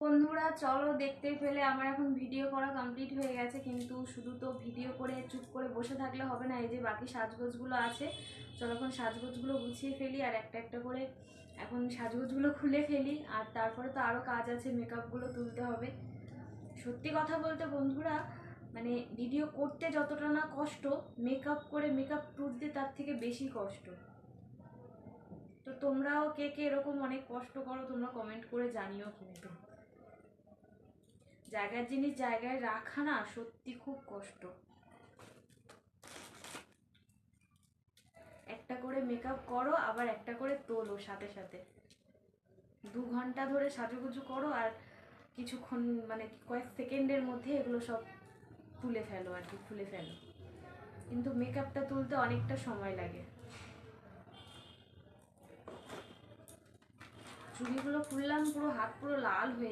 বন্ধুরা চলো, দেখতেই পেলে আমার এখন ভিডিও করা কমপ্লিট হয়ে গেছে, কিন্তু শুধু তো ভিডিও করে চুপ করে বসে থাকলে হবে না। এই যে বাকি সাজগোজগুলো আছে, চলো এখন সাজগোজগুলো গুছিয়ে ফেলি আর একটা একটা করে এখন সাজগোজগুলো খুলে ফেলি। আর তারপরে তো আরও কাজ আছে, মেকআপগুলো তুলতে হবে। সত্যি কথা বলতে বন্ধুরা, মানে ভিডিও করতে যতটা না কষ্ট, মেকআপ করে মেকআপ তুলতে তার থেকে বেশি কষ্ট। তো তোমরাও কে কে এরকম অনেক কষ্ট করো, তোমরা কমেন্ট করে জানিও। কিন্তু জায়গার জিনিস জায়গায় রাখা না সত্যি খুব কষ্ট। একটা করে মেকআপ করো, আবার একটা করে তোলো সাথে সাথে। 2 ঘন্টা ধরে সাজুগুজু করো আর কিছুক্ষণ মানে কয়েক সেকেন্ডের মধ্যে এগুলো সব তুলে ফেলো আর কি, খুলে ফেলো। কিন্তু মেকআপটা তুলতে অনেকটা সময় লাগে। চুড়িগুলো খুললাম, পুরো হাত পুরো লাল হয়ে